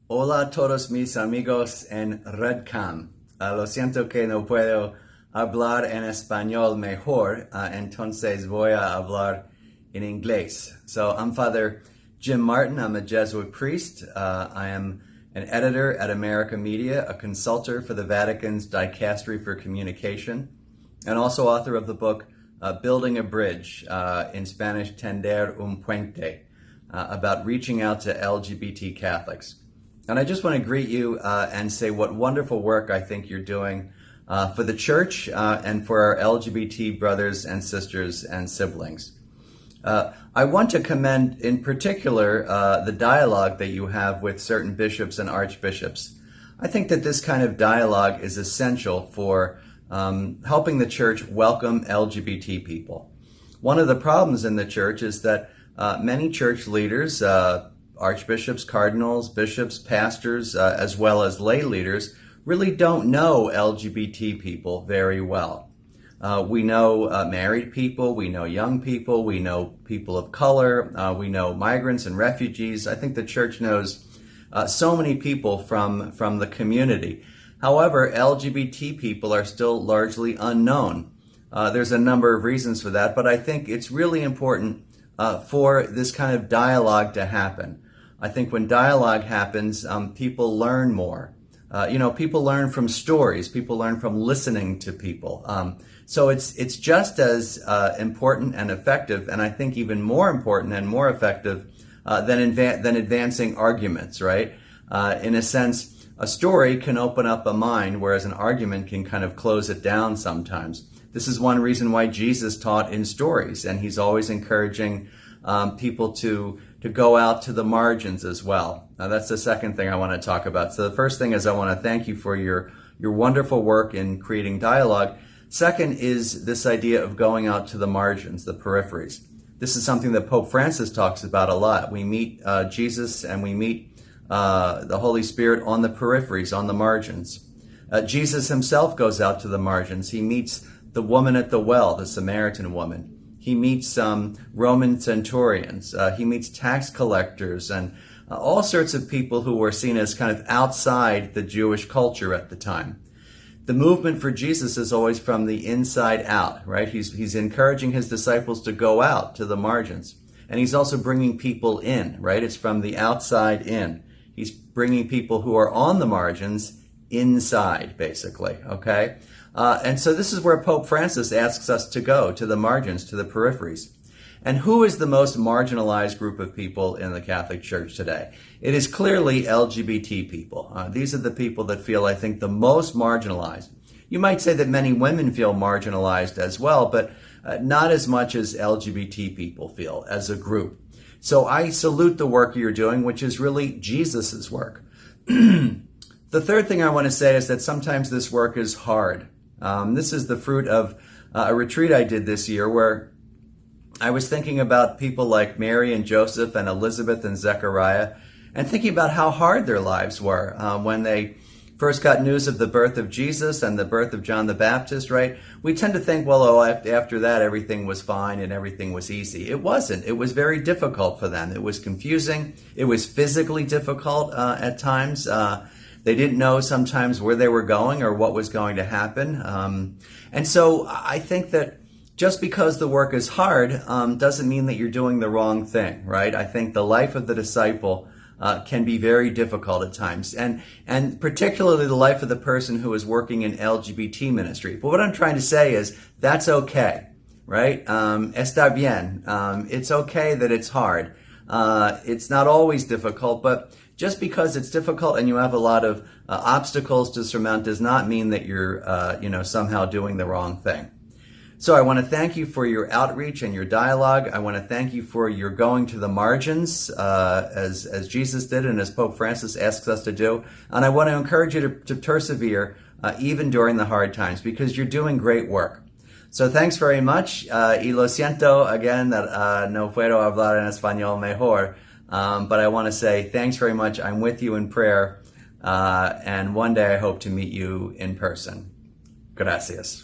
Hola a todos mis amigos en REDCAM. Lo siento que no puedo hablar en español mejor, entonces voy a hablar in inglés. So I'm Father Jim Martin. I'm a Jesuit priest. I am an editor at America Media, a consultor for the Vatican's Dicastery for Communication, and also author of the book Building a Bridge, in Spanish, Tender un Puente, about reaching out to LGBT Catholics. And I just want to greet you and say what wonderful work I think you're doing for the church and for our LGBT brothers and sisters and siblings. I want to commend in particular the dialogue that you have with certain bishops and archbishops. I think that this kind of dialogue is essential for helping the church welcome LGBT people. One of the problems in the church is that many church leaders, archbishops, cardinals, bishops, pastors, as well as lay leaders, really don't know LGBT people very well. We know married people, we know young people, we know people of color, we know migrants and refugees. I think the church knows so many people from the community. However, LGBT people are still largely unknown. There's a number of reasons for that, but I think it's really important for this kind of dialogue to happen. I think when dialogue happens, people learn more. People learn from stories. People learn from listening to people. So it's just as important and effective, and I think even more important and more effective than advancing arguments, right? In a sense, a story can open up a mind, whereas an argument can kind of close it down sometimes. This is one reason why Jesus taught in stories, and he's always encouraging people to go out to the margins as well. Now, that's the second thing I want to talk about. So the first thing is I want to thank you for your wonderful work in creating dialogue. Second is this idea of going out to the margins, the peripheries. This is something that Pope Francis talks about a lot. We meet Jesus and we meet the Holy Spirit on the peripheries, on the margins. Jesus himself goes out to the margins. He meets the woman at the well, the Samaritan woman. He meets Roman centurions. He meets tax collectors and all sorts of people who were seen as kind of outside the Jewish culture at the time. The movement for Jesus is always from the inside out, right? He's encouraging his disciples to go out to the margins. And he's also bringing people in, right? It's from the outside in. He's bringing people who are on the margins inside, basically, okay? And so this is where Pope Francis asks us to go, to the margins, to the peripheries. And who is the most marginalized group of people in the Catholic Church today? It is clearly LGBT people. These are the people that feel, I think, the most marginalized. You might say that many women feel marginalized as well, but not as much as LGBT people feel as a group. So I salute the work you're doing, which is really Jesus's work. The third thing I want to say is that sometimes this work is hard. This is the fruit of a retreat I did this year where I was thinking about people like Mary and Joseph and Elizabeth and Zechariah and thinking about how hard their lives were when they first got news of the birth of Jesus and the birth of John the Baptist, right? We tend to think, well, after that, everything was fine and everything was easy. It wasn't. It was very difficult for them. It was confusing. It was physically difficult at times. They didn't know sometimes where they were going or what was going to happen. And so I think that just because the work is hard doesn't mean that you're doing the wrong thing, right? I think the life of the disciple can be very difficult at times, and particularly the life of the person who is working in LGBT ministry. But what I'm trying to say is that's okay, right? Está bien. It's okay that it's hard. It's not always difficult, but just because it's difficult and you have a lot of obstacles to surmount does not mean that you're, somehow doing the wrong thing. So I want to thank you for your outreach and your dialogue. I want to thank you for your going to the margins, as Jesus did and as Pope Francis asks us to do. And I want to encourage you to persevere even during the hard times, because you're doing great work. So thanks very much. Y lo siento again that no puedo hablar en español mejor. But I want to say thanks very much. I'm with you in prayer. And one day I hope to meet you in person. Gracias.